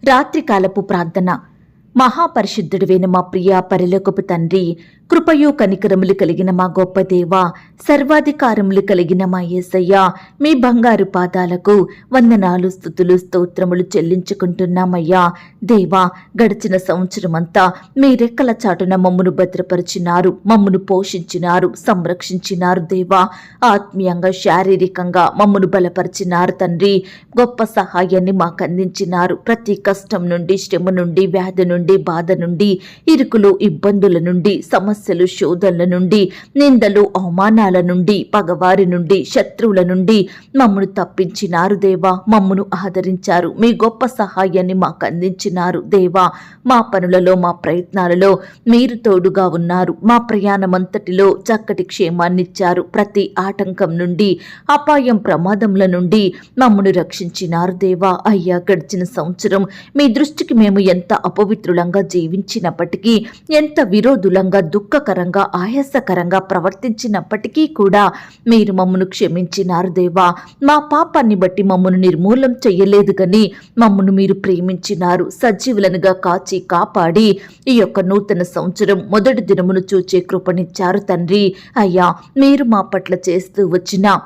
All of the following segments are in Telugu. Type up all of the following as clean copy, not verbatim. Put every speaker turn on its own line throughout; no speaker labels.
రాత్రికాలపు ప్రార్థన. మహాపరిశుద్ధుడివైన మా ప్రియ పరలోకపు తండ్రి, కృపయు కనికరములు కలిగిన మా గొప్ప దేవా, సర్వాధికారములు కలిగిన మా యేసయ్య, మీ బంగారు పాదాలకు వందనాలు, స్తుతులు, స్తోత్రములు చెల్లించుకుంటున్నామయ్యా. దేవా, గడిచిన సంవత్సరమంతా మీ రెక్కల చాటున మమ్మును భద్రపరిచినారు, మమ్మును పోషించినారు, సంరక్షించినారు. దేవా, ఆత్మీయంగా శారీరకంగా మమ్మును బలపరిచినారు తండ్రి. గొప్ప సహాయాన్ని మాకు అందించినారు. ప్రతి కష్టం నుండి, శ్రమ నుండి, వ్యాధి నుండి, బాధ నుండి, ఇరుకులు, ఇబ్బందుల నుండి, సమస్యలు, శోధనల నుండి, నిందలు, అవమానాల నుండి, పగవారి నుండి, శత్రువుల నుండి మమ్మను తప్పించినారు. దేవా, మమ్మను ఆదరించారు. మీ గొప్ప సహాయాన్ని మాకు అందించినారు. దేవా, మా పనులలో, మా ప్రయత్నాలలో మీరు తోడుగా ఉన్నారు. మా ప్రయాణమంతటిలో చక్కటి క్షేమాన్నిచ్చారు. ప్రతి ఆటంకం నుండి, అపాయం, ప్రమాదముల నుండి మమ్మను రక్షించినారు. దేవా, అయ్యా, గడిచిన సంవత్సరం మీ దృష్టికి మేము ఎంత అపవిత్రులంగా జీవించినప్పటికీ, ఎంత విరోధులంగా, దుఃఖకరంగా, ఆయాసకరంగా ప్రవర్తించినప్పటికీ కూడా మీరు మమ్మను క్షమించినారు. దేవా, మా పాపాన్ని బట్టి మమ్మను నిర్మూలం చెయ్యలేదు గని మమ్మను మీరు ప్రేమించినారు. సజీవులనుగా కాచి కాపాడి ఈ యొక్క నూతన సంవత్సరం మొదటి దినమును చూచే కృపనిచ్చారు తండ్రి. అయ్యా, మీరు మా పట్ల చేస్తూ వచ్చిన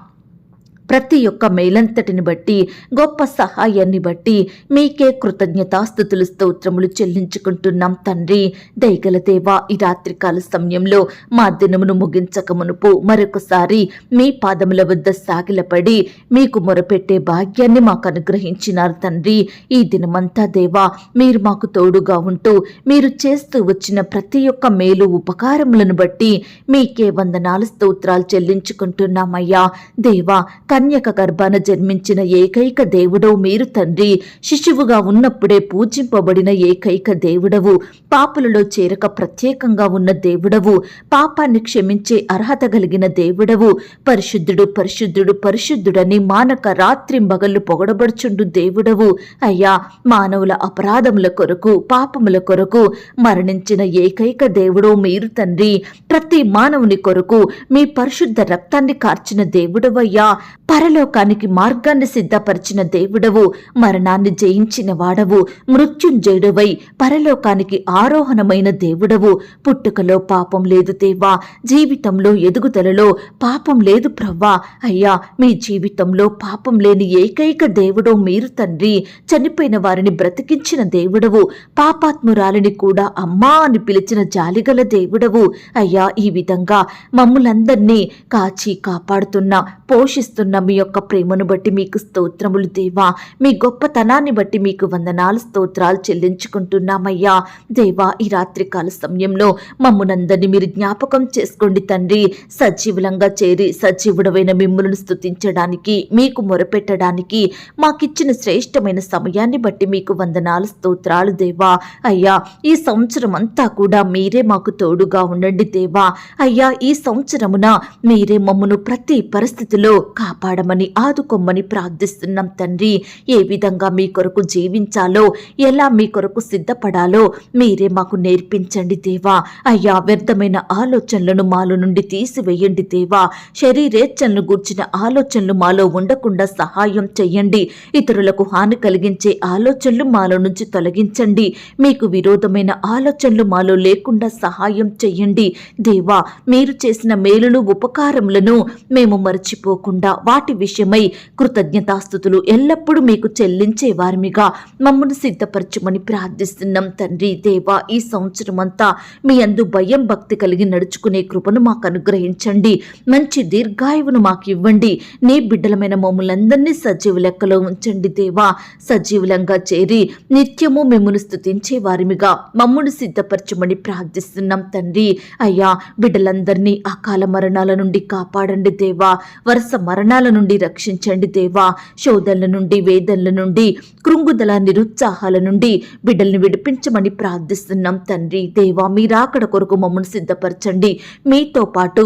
ప్రతి ఒక్క మేలంతటిని బట్టి, గొప్ప సహాయాన్ని బట్టి మీకే కృతజ్ఞతాస్తుతులు, స్తోత్రములు చెల్లించుకుంటున్నాం తండ్రి. దయగల దేవా, ఈ రాత్రికాల సమయంలో మా దినమును ముగించక మునుపు మరొకసారి మీ పాదముల వద్ద సాగిలపడి మీకు మొరపెట్టే భాగ్యాన్ని మాకు అనుగ్రహించినారు తండ్రి. ఈ దినమంతా దేవా, మీరు మాకు తోడుగా ఉంటూ మీరు చేస్తూ వచ్చిన ప్రతి ఒక్క మేలు, ఉపకారములను బట్టి మీకే వందనాలు, స్తోత్రాలు చెల్లించుకుంటున్నామయ్యా. దేవా, కన్యక గర్భాన జన్మించిన ఏకైక దేవుడవు మీరు తండ్రి. శిశువుగా ఉన్నప్పుడే పూజింపబడిన ఏకైక దేవుడవు. పాపులలో చేరక ప్రత్యేకంగా ఉన్న దేవుడవు. పాపాన్ని క్షమించే అర్హత కలిగిన దేవుడవు. పరిశుద్ధుడు, పరిశుద్ధుడు, పరిశుద్ధుడని మానక రాత్రింబగళ్ళు పొగడబడుచుండు దేవుడవు. అయ్యా, మానవుల అపరాధముల కొరకు, పాపముల కొరకు మరణించిన ఏకైక దేవుడవు మీరు తండ్రి. ప్రతి మానవుని కొరకు మీ పరిశుద్ధ రక్తాన్ని కార్చిన దేవుడవయ్యా. పరలోకానికి మార్గాన్ని సిద్ధపరిచిన దేవుడవు. మరణాన్ని జయించిన వాడవు. మృత్యుంజయుడవై పరలోకానికి ఆరోహణమైన దేవుడవు. పుట్టుకలో పాపం లేదు దేవా. జీవితంలో ఎదుగుదలలో పాపం లేదు ప్రవ్వా. అయ్యా, మీ జీవితంలో పాపం లేని ఏకైక దేవుడవు మీరు తండ్రి. చనిపోయిన వారిని బ్రతికించిన దేవుడవు. పాపాత్మురాలిని కూడా అమ్మా అని పిలిచిన జాలిగల దేవుడవు. అయ్యా, ఈ విధంగా మమ్ములందరినీ కాచి కాపాడుతున్న, పోషిస్తున్న మీ యొక్క ప్రేమను బట్టి మీకు స్తోత్రములు దేవా. మీ గొప్పతనాన్ని బట్టి మీకు వందనాలు, స్తోత్రాలు చెల్లించుకుంటున్నామయ్యా. దేవా, ఈ రాత్రికాల సమయంలో మమ్మునందరినీ మీరు జ్ఞాపకం చేసుకోండి తండ్రి. సజీవులంగా చేరి సజీవుడమైన మిమ్ములను స్తుతించడానికి, మీకు మొరపెట్టడానికి మాకిచ్చిన శ్రేష్టమైన సమయాన్ని బట్టి మీకు వందనాలు, స్తోత్రాలు దేవా. అయ్యా, ఈ సంవత్సరం అంతా కూడా మీరే మాకు తోడుగా ఉండండి దేవా. అయ్యా, ఈ సంవత్సరమున మీరే మమ్మను ప్రతి పరిస్థితిలో కాపాడమని, ఆదుకోమని ప్రార్థిస్తున్నాం తండ్రి. ఏ విధంగా మీ కొరకు జీవించాలో, ఎలా మీ కొరకు సిద్ధపడాలో మీరే మాకు నేర్పించండి దేవా. అయ్యా, వ్యర్థమైన ఆలోచనలను మాలో నుండి తీసివేయండి దేవా. శరీరేచ్ఛలను గూర్చిన ఆలోచనలు మాలో ఉండకుండా సహాయం చెయ్యండి. ఇతరులకు హాని కలిగించే ఆలోచనలు మాలో నుంచి తొలగించండి. మీకు విరోధమైన ఆలోచనలు మాలో లేకుండా సహాయం చెయ్యండి దేవా. మీరు చేసిన మేలును, ఉపకారములను మేము మర్చిపోకుండా వాటి విషయమై కృతజ్ఞతాస్తుతులు ఎల్లప్పుడూ మీకు చెల్లించే వారిమిగా మమ్మను సిద్ధపరచమని ప్రార్థిస్తున్నాం తండ్రి. దేవా, ఈ సంవత్సరం అంతా మీ అందు భయం, భక్తి కలిగి నడుచుకునే కృపను మాకు అనుగ్రహించండి. మంచి దీర్ఘాయువును మాకు ఇవ్వండి. నీ బిడ్డలమైన మమ్మల్ందరినీ సజీవ లెక్కలో ఉంచండి దేవా. సజీవులంగా చేరి నిత్యము మిమ్మల్ని స్తుతించే వారిమిగా మమ్మను సిద్ధపరచమని ప్రార్థిస్తున్నాం తండ్రి. అయ్యా, బిడ్డలందరినీ అకాల మరణాల నుండి కాపాడండి దేవా. వరుస మరణాల నుండి రక్షించండి దేవా. శోధనల నుండి, వేదనల నుండి, కృంగుదల, నిరుత్సాహాల నుండి బిడ్డల్ని విడిపించమని ప్రార్థిస్తున్నాం తండ్రి. దేవా, మీరాకడ కొరకు మమ్మల్ని సిద్ధపరచండి. మీతో పాటు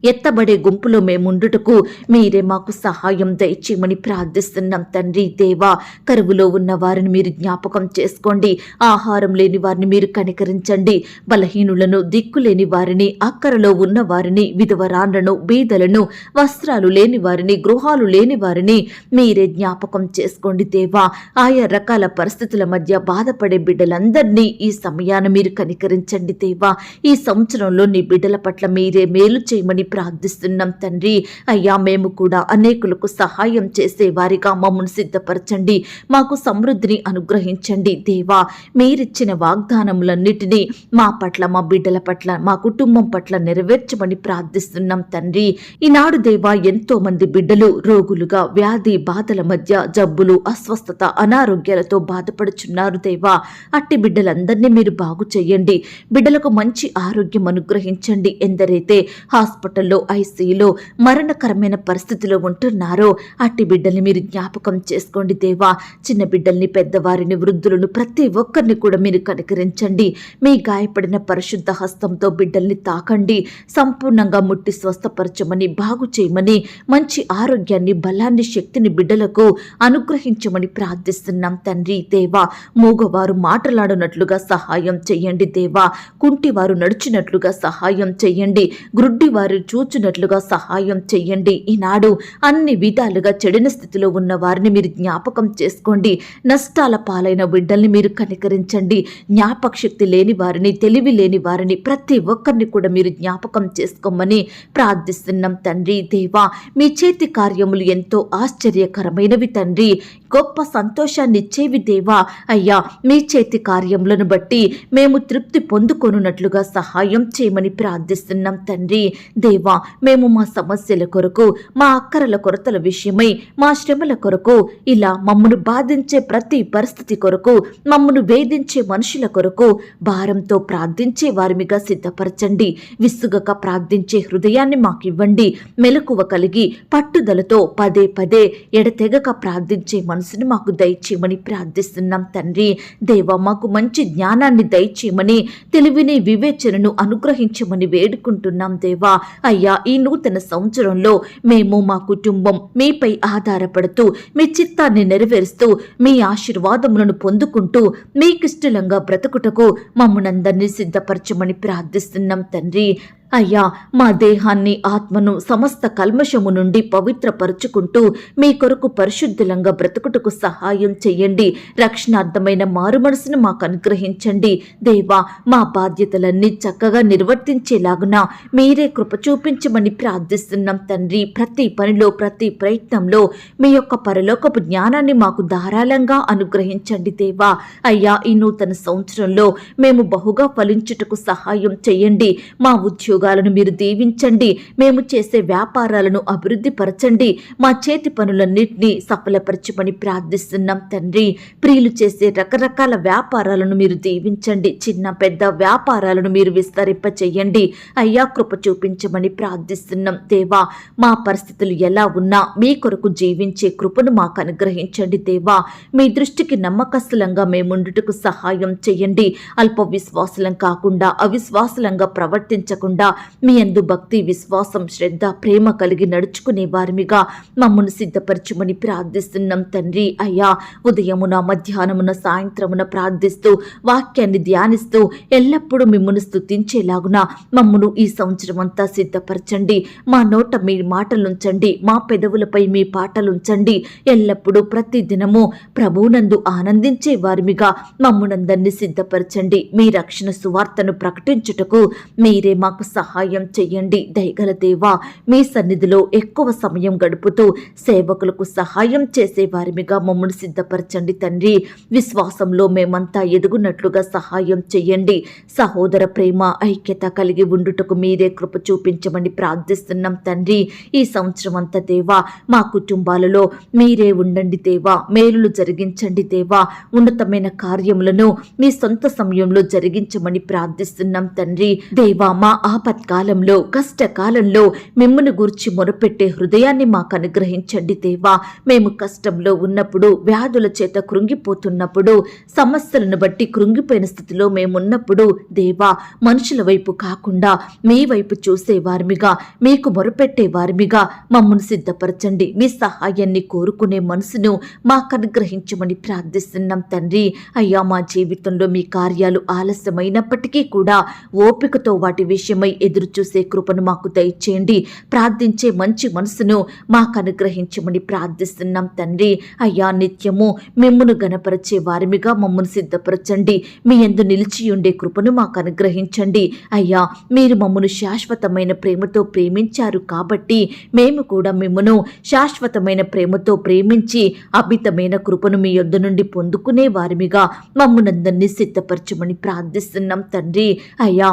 ఎత్తబడే గుంపులో మేముండుటకు మీరే మాకు సహాయం దయచేయమని ప్రార్థిస్తున్నాం తండ్రి. దేవా, కరువులో ఉన్న వారిని మీరు జ్ఞాపకం చేసుకోండి. ఆహారం లేని వారిని మీరు కనికరించండి. బలహీనులను, దిక్కులేని వారిని, అక్కరలో ఉన్న వారిని, విధవరాండ్లను, బీదలను, వస్త్రాలు లేని వారిని, గృహాలు లేని వారిని మీరే జ్ఞాపకం చేసుకోండి దేవా. ఆయా రకాల పరిస్థితుల మధ్య బాధపడే బిడ్డలందరినీ ఈ సమయాన మీరు కనికరించండి దేవా. ఈ సంవత్సరంలో నీ బిడ్డల పట్ల మీరే మేలు చేయమని ప్రార్థిస్తున్నాం తండ్రి. అయ్యా, మేము కూడా అనేకులకు సహాయం చేసే వారిగా మమ్మల్ని సిద్ధపరచండి. మాకు సమృద్ధిని అనుగ్రహించండి దేవా. మీరిచ్చిన వాగ్దానములన్నిటినీ మా పట్ల, మా బిడ్డల పట్ల, మా కుటుంబం పట్ల నెరవేర్చమని ప్రార్థిస్తున్నాం తండ్రి. ఈనాడు దేవా, ఎంతో మంది బిడ్డలు రోగులుగా, వ్యాధి బాధల మధ్య, జబ్బులు, అస్వస్థత, అనారోగ్యాలతో బాధపడుచున్నారు దేవా. అట్టి బిడ్డలందరినీ మీరు బాగు చేయండి. బిడ్డలకు మంచి ఆరోగ్యం అనుగ్రహించండి. ఎందరైతే హాస్పిటల్లో, ఐసీయూలో మరణకరమైన పరిస్థితిలో ఉంటున్నారో అట్టి బిడ్డల్ని మీరు జ్ఞాపకం చేసుకోండి దేవా. చిన్న బిడ్డల్ని, పెద్దవారిని, వృద్ధులను, ప్రతి ఒక్కరిని కూడా మీరు కనికరించండి. మీ గాయపడిన పరిశుద్ధ హస్తంతో బిడ్డల్ని తాకండి. సంపూర్ణంగా ముట్టి స్వస్థపరచమని, బాగు చేయమని, మంచి ఆరోగ్యాన్ని, బలాన్ని, శక్తిని బిడ్డలకు అనుగ్రహించమని ప్రార్థిస్తున్నాం తండ్రి. దేవా, మూగవారు మాట్లాడునట్లుగా సహాయం చెయ్యండి దేవా. కుంటివారు నడిచినట్లుగా సహాయం చెయ్యండి. గ్రుడ్డివారు చూచునట్లుగా సహాయం చెయ్యండి. ఈనాడు అన్ని విధాలుగా చెడిన స్థితిలో ఉన్న వారిని మీరు జ్ఞాపకం చేసుకోండి. నష్టాల పాలైన బిడ్డల్ని మీరు కనికరించండి. జ్ఞాపక శక్తి లేని వారిని, తెలివి లేని వారిని, ప్రతి ఒక్కరిని కూడా మీరు జ్ఞాపకం చేసుకోమని ప్రార్థిస్తున్నాం తండ్రి. దేవా, మీ చేతి కార్యములు ఎంతో ఆశ్చర్యకరమైనవి తండ్రి. గొప్ప సంతోషాన్ని ఇచ్చేవి దేవా. అయ్యా, మీ చేతి కార్యములను బట్టి మేము తృప్తి పొందుకొనున్నట్లుగా సహాయం చేయమని ప్రార్థిస్తున్నాం తండ్రి. దేవా, మేము మా సమస్యల కొరకు, మా అక్కరల కొరతల విషయమై, మా శ్రమల కొరకు, ఇలా మమ్మను బాధించే ప్రతి పరిస్థితి కొరకు, మమ్మను వేధించే మనుషుల కొరకు భారంతో ప్రార్థించే వారిమిగా సిద్ధపరచండి. విసుగక ప్రార్థించే హృదయాన్ని మాకివ్వండి. మెలకువ కలిగి పట్టుదలతో పదే పదే ఎడతెగక ప్రార్థించే మనసును మాకు దయచేయమని ప్రార్థిస్తున్నాం తండ్రి. దేవా, మాకు మంచి జ్ఞానాన్ని దయచేయమని, తెలివిని, వివేచనను అనుగ్రహించమని వేడుకుంటున్నాం దేవా. అయ్యా, ఈ నూతన సంవత్సరంలో మేము, మా కుటుంబం మీపై ఆధారపడుతూ, మీ చిత్తాన్ని నెరవేరుస్తూ, మీ ఆశీర్వాదములను పొందుకుంటూ, మీకిష్టలంగా బ్రతుకుటకు మమ్మల్నందరినీ సిద్ధపరచమని ప్రార్థిస్తున్నాం తండ్రి. అయ్యా, మా దేహాన్ని, ఆత్మను సమస్త కల్మషము నుండి పవిత్రపరుచుకుంటూ మీ కొరకు పరిశుద్ధులంగా బ్రతుకుటకు సహాయం చెయ్యండి. రక్షణార్థమైన మారు మనసును మాకు అనుగ్రహించండి దేవా. మా బాధ్యతలన్నీ చక్కగా నిర్వర్తించేలాగున మీరే కృప చూపించమని ప్రార్థిస్తున్నాం తండ్రి. ప్రతి పనిలో, ప్రతి ప్రయత్నంలో మీ యొక్క పరలోకపు జ్ఞానాన్ని మాకు ధారాళంగా అనుగ్రహించండి దేవా. అయ్యా, ఈ నూతన సంవత్సరంలో మేము బహుగా ఫలించుటకు సహాయం చెయ్యండి. మా ఉద్యోగాలను మీరు దీవించండి. మేము చేసే వ్యాపారాలను అభివృద్ధి పరచండి. మా చేతి పనులన్నింటినీ సఫలపరచమని ప్రార్థిస్తున్నాం తండ్రి. ప్రియులు చేసే రకరకాల వ్యాపారాలను మీరు దీవించండి. చిన్న పెద్ద వ్యాపారాలను మీరు విస్తరింపచేయండి. అయ్యా, కృప చూపించమని ప్రార్థిస్తున్నాం దేవా. మా పరిస్థితులు ఎలా ఉన్నా మీ కొరకు జీవించే కృపను మాకు అనుగ్రహించండి దేవా. మీ దృష్టికి నమ్మకస్తులంగా మేముండుటకు సహాయం చేయండి. అల్ప విశ్వాసులం కాకుండా, అవిశ్వాసులంగా ప్రవర్తించకుండా, మీ యందు భక్తి, విశ్వాసం, శ్రద్ధ, ప్రేమ కలిగి నడుచుకునే వారిమిగా మమ్మను సిద్ధపరచుమని ప్రార్థిస్తున్నాం తండ్రి. అయ్యా, ఉదయమున, మధ్యాహ్నమున, సాయంత్రమున ప్రార్థిస్తూ, వాక్యాన్ని ధ్యానిస్తూ, ఎల్లప్పుడూ మిమ్మల్ని స్తుతించేలాగున మమ్మను ఈ సంవత్సరం అంతా సిద్ధపరచండి. మా నోట మీ మాటలుంచండి, మా పెదవులపై మీ పాటలుంచండి. ఎల్లప్పుడూ ప్రతి దినము ప్రభువునందు ఆనందించే వారిమిగా మమ్మునందరినీ సిద్ధపరచండి. మీ రక్షణ సువార్తను ప్రకటించుటకు మీరే మాకు సహాయం చెయ్యండి. దయగల దేవా, మీ సన్నిధిలో ఎక్కువ సమయం గడుపుతూ సేవకులకు సహాయం చేసే వారిమిగా మమ్మల్ని సిద్ధపరచండి తండ్రి. విశ్వాసంలో మేమంతా ఎదుగునట్లుగా సహాయం చెయ్యండి. సహోదర ప్రేమ, ఐక్యత కలిగి ఉండుటకు మీరే కృప చూపించమని ప్రార్థిస్తున్నాం తండ్రి. ఈ సంవత్సరం అంతా దేవా, మా కుటుంబాలలో మీరే ఉండండి దేవా. మేలులు జరిగించండి దేవా. ఉన్నతమైన కార్యములను మీ సొంత సమయంలో జరిగించమని ప్రార్థిస్తున్నాం తండ్రి. దేవా, మా ఆపత్కాలంలో కష్టకాలంలో మిమ్మును గూర్చి మొరపెట్టే హృదయాన్ని మాకు అనుగ్రహించండి దేవా. మేము కష్టంలో ఉన్నప్పుడు, వ్యాధుల చేత కృంగిపోతున్నప్పుడు, సమస్యలను బట్టి కృంగిపోయిన స్థితిలో మేమున్నప్పుడు దేవా, మనుషుల వైపు కాకుండా మీ వైపు చూసే వారిమిగా, మీకు మొరపెట్టే వారిమిగా మమ్మను సిద్ధపరచండి. మీ సహాయాన్ని కోరుకునే మనసును మాకు అనుగ్రహించమని ప్రార్థిస్తున్నాం తండ్రి. అయ్యా, మా జీవితంలో మీ కార్యాలు ఆలస్యమైనప్పటికీ కూడా ఓపికతో వాటి విషయమై ఎదురు చూసే కృపను మాకు దయచేయండి. ప్రార్థించే మంచి మనసును మాకు అనుగ్రహించమని ప్రార్థిస్తున్నాం తండ్రి. అయ్యా, నిత్యము మిమ్మును గణపరిచే వారిమిగా మమ్మను సిద్ధపరచండి. మీ యందు నిలిచి ఉండే కృపను మాకు అనుగ్రహించండి. అయ్యా, మీరు మమ్మను శాశ్వతమైన ప్రేమతో ప్రేమించారు కాబట్టి మేము కూడా మిమ్మును శాశ్వతమైన ప్రేమతో ప్రేమించి అమితమైన కృపను మీ యొద్ద నుండి పొందుకునే వారిమిగా మమ్మల్నందరినీ సిద్ధపరచమని ప్రార్థిస్తున్నాం తండ్రి. అయ్యా,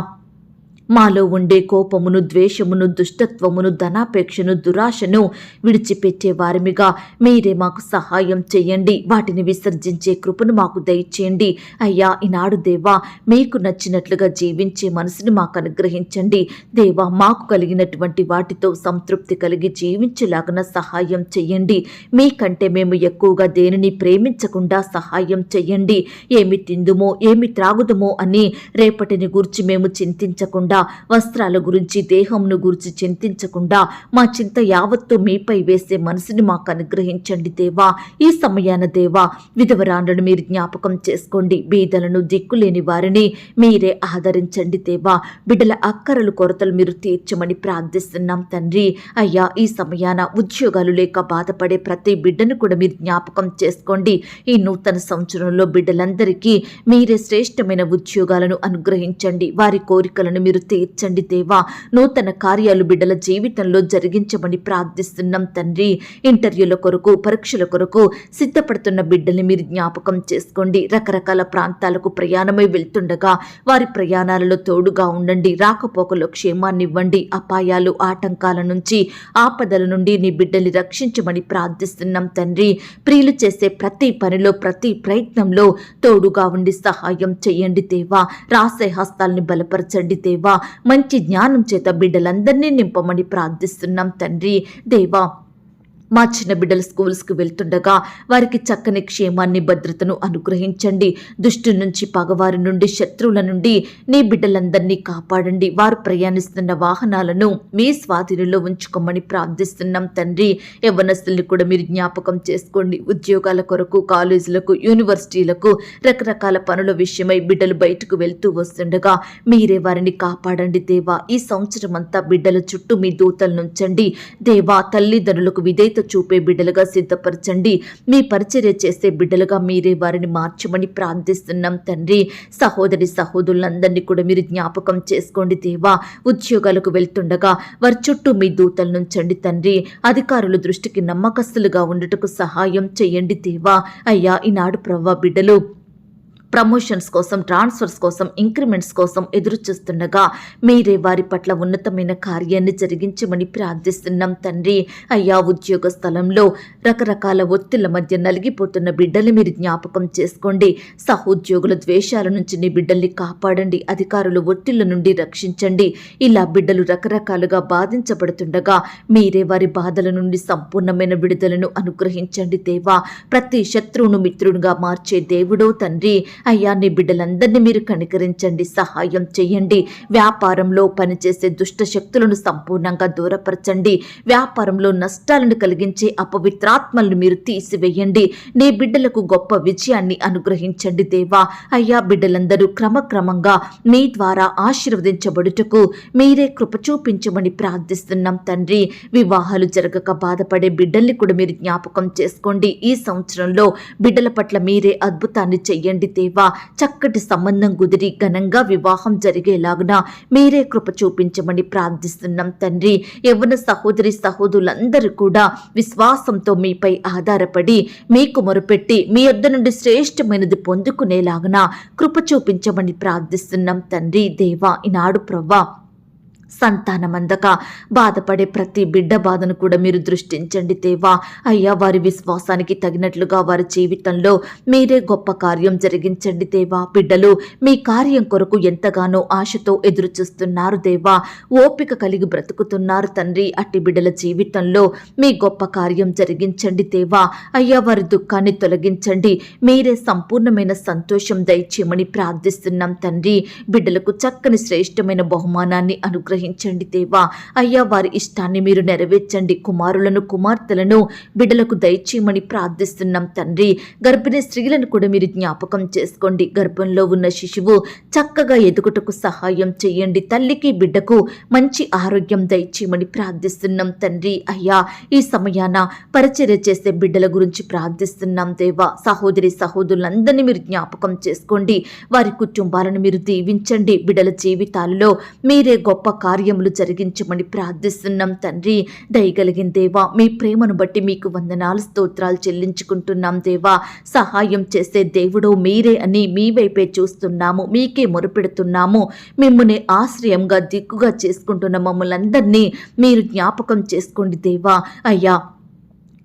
మాలో ఉండే కోపమును, ద్వేషమును, దుష్టత్వమును, ధనాపేక్షను, దురాశను విడిచిపెట్టే వారిమిగా మీరే మాకు సహాయం చేయండి. వాటిని విసర్జించే కృపను మాకు దయచేయండి. అయ్యా, ఈనాడు దేవా, మీకు నచ్చినట్లుగా జీవించే మనసును మాకు అనుగ్రహించండి. దేవా, మాకు కలిగినటువంటి వాటితో సంతృప్తి కలిగి జీవించేలాగా సహాయం చేయండి. మీకంటే మేము ఎక్కువగా దేనిని ప్రేమించకుండా సహాయం చేయండి. ఏమి తిందుమో, ఏమి త్రాగుదమో అని రేపటిని గూర్చి మేము చింతించకుండా, వస్త్రాల గురించి, దేహంను గురించి చింతించకుండా మా చింత యావత్తు మీపై వేసే మనసుని మాకు అనుగ్రహించండి దేవా. ఈ సమయాన దేవా, విధవరాండ్లను మీరు జ్ఞాపకం చేసుకోండి. బీదలను, దిక్కులేని వారిని మీరే ఆదరించండి దేవా. బిడ్డల అక్కరలు, కొరతలు మీరు తీర్చమని ప్రార్థిస్తున్నాం తండ్రి. అయ్యా, ఈ సమయాన ఉద్యోగాలు లేక బాధపడే ప్రతి బిడ్డను కూడా మీరు జ్ఞాపకం చేసుకోండి. ఈ నూతన సంవత్సరంలో బిడ్డలందరికీ మీరే శ్రేష్టమైన ఉద్యోగాలను అనుగ్రహించండి. వారి కోరికలను మీరు తీర్చండి దేవా. నూతన కార్యాలు బిడ్డల జీవితంలో జరిగించమని ప్రార్థిస్తున్నాం తండ్రి. ఇంటర్వ్యూల కొరకు, పరీక్షల కొరకు సిద్ధపడుతున్న బిడ్డల్ని మీరు జ్ఞాపకం చేసుకోండి. రకరకాల ప్రాంతాలకు ప్రయాణమై వెళ్తుండగా వారి ప్రయాణాలలో తోడుగా ఉండండి. రాకపోకలో క్షేమాన్ని ఇవ్వండి. అపాయాలు, ఆటంకాల నుంచి, ఆపదల నుండి నీ బిడ్డల్ని రక్షించమని ప్రార్థిస్తున్నాం తండ్రి. ప్రియులు చేసే ప్రతి పనిలో, ప్రతి ప్రయత్నంలో తోడుగా ఉండి సహాయం చేయండి దేవా. రాసే హస్తాల్ని బలపరచండి దేవా. మంచి జ్ఞానం చేత బిడ్డలందరినీ నింపమని ప్రార్థిస్తున్నాం తండ్రి. దేవా, మా చిన్న బిడ్డలు స్కూల్స్కి వెళ్తుండగా వారికి చక్కని క్షేమాన్ని, భద్రతను అనుగ్రహించండి. దుష్టు నుంచి, పగవారి నుండి, శత్రువుల నుండి నీ బిడ్డలందరినీ కాపాడండి. వారు ప్రయాణిస్తున్న వాహనాలను మీ స్వాధీనంలో ఉంచుకోమని ప్రార్థిస్తున్నాం తండ్రి. యవ్వనస్తుల్ని కూడా మీరు జ్ఞాపకం చేసుకోండి. ఉద్యోగాల కొరకు, కాలేజీలకు, యూనివర్సిటీలకు, రకరకాల పనుల విషయమై బిడ్డలు బయటకు వెళ్తూ వస్తుండగా మీరే వారిని కాపాడండి దేవా. ఈ సంవత్సరం అంతా బిడ్డల చుట్టూ మీ దూతలను ఉంచండి దేవా. తల్లిదండ్రులకు విధేయత చూపే బిడ్డలుగా సిద్ధపరచండి. మీ పరిచర్య చేసే బిడ్డలుగా మీరే వారిని మార్చమని ప్రార్థిస్తున్నాం తండ్రి. సహోదరి సహోదరులందరినీ కూడా మీరు జ్ఞాపకం చేసుకోండి దేవా. ఉద్యోగాలకు వెళ్తుండగా వారి చుట్టూ మీ దూతలను ఉంచండి తండ్రి. అధికారుల దృష్టికి నమ్మకస్తులుగా ఉండటకు సహాయం చేయండి దేవా. అయ్యా, ఈనాడు ప్రవ్వా, బిడ్డలు ప్రమోషన్స్ కోసం, ట్రాన్స్ఫర్స్ కోసం, ఇంక్రిమెంట్స్ కోసం ఎదురు చూస్తుండగా మీరే వారి పట్ల ఉన్నతమైన కార్యాన్ని జరిగించమని ప్రార్థిస్తున్నాం తండ్రి. అయ్యా, ఉద్యోగ స్థలంలో రకరకాల ఒత్తిళ్ల మధ్య నలిగిపోతున్న బిడ్డల్ని మీరు జ్ఞాపకం చేసుకోండి. సహోద్యోగుల ద్వేషాల నుంచి నీ బిడ్డల్ని కాపాడండి. అధికారుల ఒత్తిళ్ల నుండి రక్షించండి. ఇలా బిడ్డలు రకరకాలుగా బాధించబడుతుండగా మీరే వారి బాధల నుండి సంపూర్ణమైన విడుదలను అనుగ్రహించండి దేవా. ప్రతి శత్రువును మిత్రునిగా మార్చే దేవుడో తండ్రి. అయ్యా, నీ బిడ్డలందరినీ మీరు కనికరించండి, సహాయం చేయండి. వ్యాపారంలో పనిచేసే దుష్ట శక్తులను సంపూర్ణంగా దూరపరచండి. వ్యాపారంలో నష్టాలను కలిగించే అపవిత్రాత్మలను మీరు తీసివేయండి. నీ బిడ్డలకు గొప్ప విజయాన్ని అనుగ్రహించండి దేవా. అయ్యా, బిడ్డలందరూ క్రమక్రమంగా మీ ద్వారా ఆశీర్వదించబడుటకు మీరే కృప చూపించమని ప్రార్థిస్తున్నాం తండ్రి. వివాహాలు జరగక బాధపడే బిడ్డల్ని కూడా మీరు జ్ఞాపకం చేసుకోండి. ఈ సంవత్సరంలో బిడ్డల పట్ల మీరే అద్భుతాన్ని చెయ్యండి దేవా. చక్కటి సంబంధం కుదిరి ఘనంగా వివాహం జరిగేలాగున మీరే కృప చూపించమని ప్రార్థిస్తున్నాం తండ్రి. యవ్వన సహోదరి సహోదరులందరూ కూడా విశ్వాసంతో మీపై ఆధారపడి మీకు మొరపెట్టి మీ యొద్ద నుండి శ్రేష్టమైనది పొందుకునేలాగున కృప చూపించమని ప్రార్థిస్తున్నాం తండ్రి. దేవా, ఈనాడు ప్రవ్వా, సంతానమందక బాధపడే ప్రతి బిడ్డ బాధను కూడా మీరు దృష్టించండి దేవా. అయ్యా, వారి విశ్వాసానికి తగినట్లుగా వారి జీవితంలో మీరే గొప్ప కార్యం జరిగించండి దేవా. బిడ్డలు మీ కార్యం కొరకు ఎంతగానో ఆశతో ఎదురు చూస్తున్నారు దేవా. ఓపిక కలిగి బ్రతుకుతున్నారు తండ్రి. అట్టి బిడ్డల జీవితంలో మీ గొప్ప కార్యం జరిగించండి దేవా. అయ్యా, వారి దుఃఖాన్ని తొలగించండి. మీరే సంపూర్ణమైన సంతోషం దయచేయమని ప్రార్థిస్తున్నాం తండ్రి. బిడ్డలకు చక్కని శ్రేష్టమైన బహుమానాన్ని అనుగ్రహించండి దేవా. అయ్యా, వారి ఇష్టాన్ని మీరు నెరవేర్చండి. కుమారులను కుమార్తెలను బిడ్డలకు దయచేయమని ప్రార్థిస్తున్నాం తండ్రి. గర్భిణీ స్త్రీలను కూడా మీరు జ్ఞాపకం చేసుకోండి. గర్భంలో ఉన్న శిశువు చక్కగా ఎదుగుటకు సహాయం చేయండి. తల్లికి బిడ్డకు మంచి ఆరోగ్యం దయచేయమని ప్రార్థిస్తున్నాం తండ్రి. అయ్యా, ఈ సమయాన పరిచర్య చేసే బిడ్డల గురించి ప్రార్థిస్తున్నాం దేవా. సహోదరి సహోదరులందరినీ మీరు జ్ఞాపకం చేసుకోండి. వారి కుటుంబాలను మీరు దీవించండి. బిడ్డల జీవితాలలో మీరే గొప్ప కార్యములు జరిగించమని ప్రార్థిస్తున్నాం తండ్రి. దయగలిగిన దేవా, మీ ప్రేమను బట్టి మీకు వందనాలు స్తోత్రాలు చెల్లించుకుంటున్నాం దేవా. సహాయం చేసే దేవుడు మీరే అని మీ వైపే చూస్తున్నాము. మీకే మొరుపెడుతున్నాము. మిమ్మునే ఆశ్రయంగా దిక్కుగా చేసుకుంటున్న మమ్మల్ని అందరినీ మీరు జ్ఞాపకం చేసుకోండి దేవా. అయ్యా,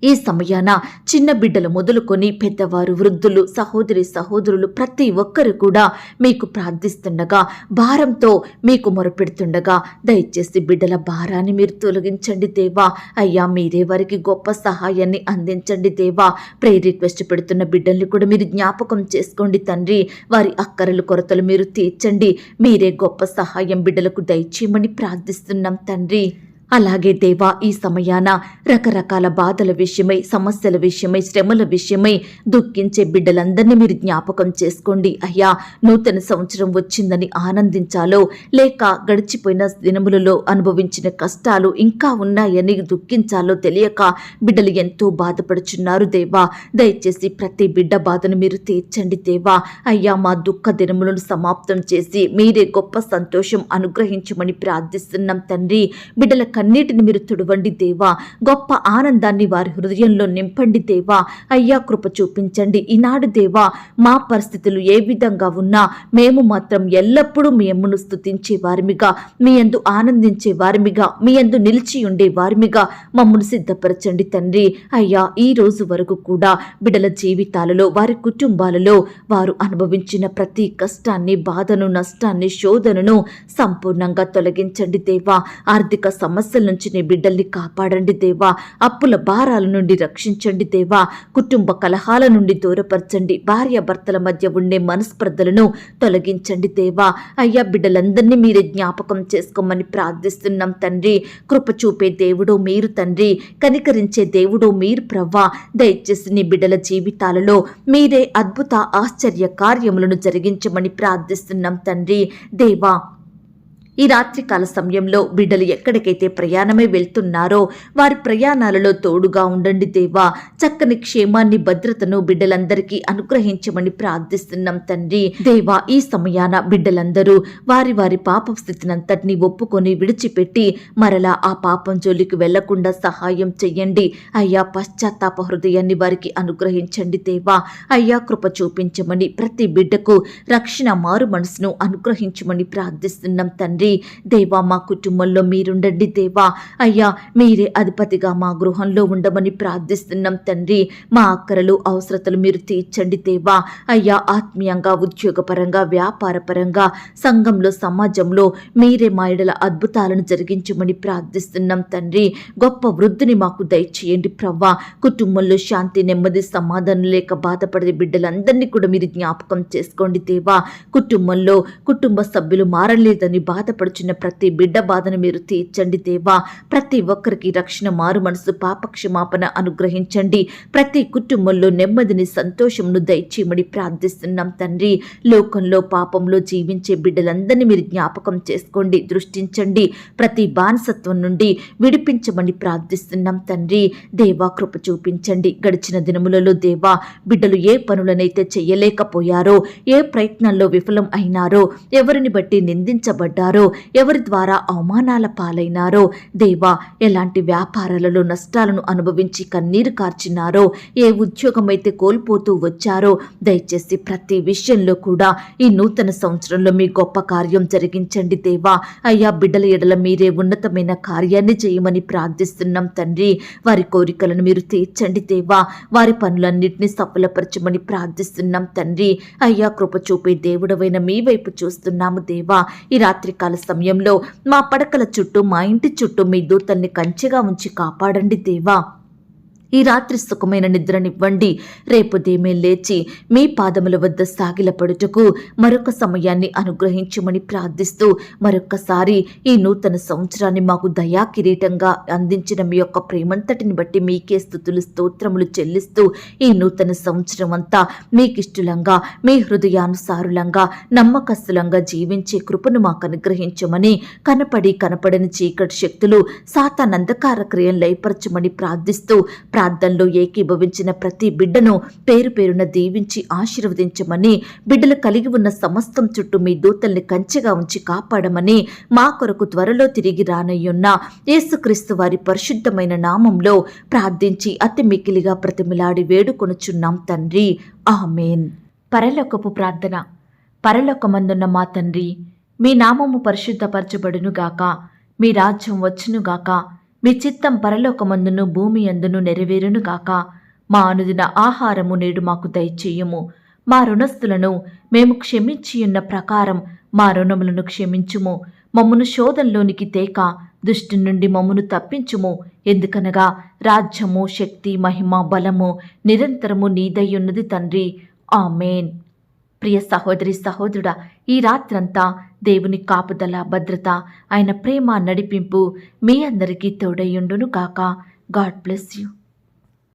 ఈ సమయాన చిన్న బిడ్డలు మొదలుకొని పెద్దవారు, వృద్ధులు, సహోదరి సహోదరులు ప్రతి ఒక్కరు కూడా మీకు ప్రార్థిస్తుండగా, భారంతో మీకు మొరపెడుతుండగా దయచేసి బిడ్డల భారాన్ని మీరు తొలగించండి దేవా. అయ్యా, మీరే వారికి గొప్ప సహాయాన్ని అందించండి దేవా. ప్రేయర్ రిక్వెస్ట్ పెడుతున్న బిడ్డల్ని కూడా మీరు జ్ఞాపకం చేసుకోండి తండ్రి. వారి అక్కరలు కొరతలు మీరు తీర్చండి. మీరే గొప్ప సహాయం బిడ్డలకు దయచేయమని ప్రార్థిస్తున్నాం తండ్రి. అలాగే దేవా, ఈ సమయాన రకరకాల బాధల విషయమై, సమస్యల విషయమై, శ్రమల విషయమై దుఃఖించే బిడ్డలందరినీ మీరు జ్ఞాపకం చేసుకోండి. అయ్యా, నూతన సంవత్సరం వచ్చిందని ఆనందించాలో, లేక గడిచిపోయిన దినములలో అనుభవించిన కష్టాలు ఇంకా ఉన్నాయని దుఃఖించాలో తెలియక బిడ్డలు ఎంతో బాధపడుచున్నారు దేవా. దయచేసి ప్రతి బిడ్డ బాధను మీరు తీర్చండి దేవా. అయ్యా, మా దుఃఖ దినములను సమాప్తం చేసి మీరే గొప్ప సంతోషం అనుగ్రహించమని ప్రార్థిస్తున్నాం తండ్రి. బిడ్డల కన్నీటిని మీరు తుడవండి దేవా. గొప్ప ఆనందాన్ని వారి హృదయంలో నింపండి దేవా. అయ్యా, కృప చూపించండి. ఈనాడు దేవా, మా పరిస్థితులు ఏ విధంగా ఉన్నా మేము మాత్రం ఎల్లప్పుడూ మీ అమ్మను స్తుతించే వారిమిగా, మీ యందు ఆనందించే వారిమిగా, మీ యందు నిలిచి ఉండే వారిమిగా మమ్మను సిద్ధపరచండి తండ్రి. అయ్యా, ఈ రోజు వరకు కూడా బిడ్డల జీవితాలలో, వారి కుటుంబాలలో వారు అనుభవించిన ప్రతి కష్టాన్ని, బాధను, నష్టాన్ని, శోధనను సంపూర్ణంగా తొలగించండి దేవా. ఆర్థిక సమస్యల నుంచి నీ బిడ్డల్ని కాపాడండి దేవా. అప్పుల భారాల నుండి రక్షించండి దేవా. కుటుంబ కలహాల నుండి దూరపరచండి. భార్యాభర్తల మధ్య ఉండే మనస్పర్ధలను తొలగించండి దేవా. అయ్యా, బిడ్డలందరినీ మీరే జ్ఞాపకం చేసుకోమని ప్రార్థిస్తున్నాం తండ్రి. కృప చూపే దేవుడు మీరు తండ్రి. కనికరించే దేవుడు మీరు ప్రవ్వా. దయచేసి నీ బిడ్డల జీవితాలలో మీరే అద్భుత ఆశ్చర్య కార్యములను జరిగించమని ప్రార్థిస్తున్నాం తండ్రి. దేవా, ఈ రాత్రికాల సమయంలో బిడ్డలు ఎక్కడికైతే ప్రయాణమై వెళ్తున్నారో వారి ప్రయాణాలలో తోడుగా ఉండండి దేవా. చక్కని క్షేమాన్ని, భద్రతను బిడ్డలందరికీ అనుగ్రహించమని ప్రార్థిస్తున్నాం తండ్రి. దేవా, ఈ సమయాన బిడ్డలందరూ వారి వారి పాప స్థితినంతటినీ ఒప్పుకొని విడిచిపెట్టి మరలా ఆ పాపం జోలికి వెళ్లకుండా సహాయం చెయ్యండి. అయ్యా, పశ్చాత్తాప హృదయాన్ని వారికి అనుగ్రహించండి దేవా. అయ్యా, కృప చూపించమని, ప్రతి బిడ్డకు రక్షణ మారు మనసును అనుగ్రహించమని ప్రార్థిస్తున్నాం తండ్రి. దేవా, మా కుటుంబంలో మీరుండండి దేవా. అయ్యా, మీరే అధిపతిగా మా గృహంలో ఉండమని ప్రార్థిస్తున్నాం తండ్రి. మా అక్కరలు, అవసరతలు మీరు తీర్చండి దేవా. అయ్యా, ఆత్మీయంగా, ఉద్యోగపరంగా, వ్యాపారపరంగా, సంఘంలో, సమాజంలో మీరే మా ఎడల అద్భుతాలను జరిగించమని ప్రార్థిస్తున్నాం తండ్రి. గొప్ప వృద్ధిని మాకు దయచేయండి ప్రవ్వా. కుటుంబంలో శాంతి, నెమ్మది, సమాధానం లేక బాధపడే బిడ్డలందరినీ కూడా మీరు జ్ఞాపకం చేసుకోండి దేవా. కుటుంబంలో కుటుంబ సభ్యులు మారలేదని బాధపడుచున్న ప్రతి బిడ్డ బాధను మీరు తీర్చండి దేవా. ప్రతి ఒక్కరికి రక్షణ, మారు మనసు, పాపక్షమాపణ అనుగ్రహించండి. ప్రతి కుటుంబంలో నెమ్మదిని, సంతోషమును దయచేయమని ప్రార్థిస్తున్నాం తండ్రి. లోకంలో పాపంలో జీవించే బిడ్డలందరినీ మీరు జ్ఞాపకం చేసుకోండి, దృష్టించండి. ప్రతి బానిసత్వం నుండి విడిపించమని ప్రార్థిస్తున్నాం తండ్రి. దేవా, కృప చూపించండి. గడిచిన దినములలో దేవా, బిడ్డలు ఏ పనులనైతే చేయలేకపోయారో, ఏ ప్రయత్నాల్లో విఫలం అయినారో, ఎవరిని బట్టి నిందించబడ్డారో, బాధపడ్డారో, ఎవరి ద్వారా అవమానాల పాలైనారో, దేవా ఎలాంటి వ్యాపారాలలో నష్టాలను అనుభవించి కన్నీరు కార్చినారో, ఏ ఉద్యోగమైతే కోల్పోతూ వచ్చారో, దయచేసి ప్రతి విషయంలో కూడా ఈ నూతన సంవత్సరంలో మీ గొప్ప కార్యం జరిగించండి దేవా. అయ్యా, బిడ్డల ఎడల మీరే ఉన్నతమైన కార్యాన్ని చేయమని ప్రార్థిస్తున్నాం తండ్రి. వారి కోరికలను మీరు తీర్చండి దేవా. వారి పనులన్నింటినీ సఫలపరచమని ప్రార్థిస్తున్నాం తండ్రి. అయ్యా, కృప చూపే దేవుడవైన మీ వైపు చూస్తున్నాము దేవా. ఈ రాత్రికాల సమయంలో మా పడకల చుట్టూ, మా ఇంటి చుట్టూ మీ దూతల్ని కంచెగా ఉంచి కాపాడండి దేవా. ఈ రాత్రి సుఖమైన నిద్రనివ్వండి. రేపు ఉదయమే లేచి మీ పాదముల వద్ద సాగిలపడుటకు మరొక సమయాన్ని అనుగ్రహించమని ప్రార్థిస్తూ, మరొక్కసారి ఈ నూతన సంవత్సరాన్ని మాకు దయా కిరీటంగా అందించిన మీ యొక్క ప్రేమంతటిని బట్టి మీకే స్తుతులు స్తోత్రములు చెల్లిస్తూ, ఈ నూతన సంవత్సరం అంతా మీకిష్టులంగా, మీ హృదయానుసారులంగా, నమ్మకస్తులంగా జీవించే కృపను మాకు అనుగ్రహించమని, కనపడని చీకటి శక్తులు, సాతాన్ అంధకార క్రియలు లయపరచమని ప్రార్థిస్తూ, ప్రార్థనలో ఏకీభవించిన ప్రతి బిడ్డను పేరు పేరున దీవించి ఆశీర్వదించమని, బిడ్డలు కలిగి ఉన్న సమస్తం చుట్టూ మీ దూతల్ని కంచెగా ఉంచి కాపాడమని, మా కొరకు త్వరలో తిరిగి రానయ్యున్న యేసుక్రీస్తు వారి పరిశుద్ధమైన నామంలో ప్రార్థించి అతి మికిలిగా ప్రతిమిలాడి వేడుకొనుచున్నాం తండ్రి. ఆమేన్. పరలోకపు ప్రార్థన. పరలోకమందున్న మా తండ్రి, మీ నామము పరిశుద్ధపరచబడునుగాక, మీ రాజ్యం వచ్చునుగాక, మీ చిత్తం పరలోకమందును భూమి అందును నెరవేరునుగాక. మా అనుదిన ఆహారము నేడు మాకు దయచేయుము. మా రుణస్థులను మేము క్షమించియున్న ప్రకారం మా రుణములను క్షమించుము. మమ్మును శోధంలోనికి తేక దుష్టి నుండి మమ్మును తప్పించుము. ఎందుకనగా రాజ్యము, శక్తి, మహిమ, బలము నిరంతరము నీదయ్యున్నది తండ్రి. ఆమేన్. ప్రియ సహోదరి సహోదరుడా, ఈ రాత్రంతా దేవుని కాపుదల, భద్రత, ఆయన ప్రేమ, నడిపింపు మీ అందరికీ తోడయ్యుండును గాక. God bless you.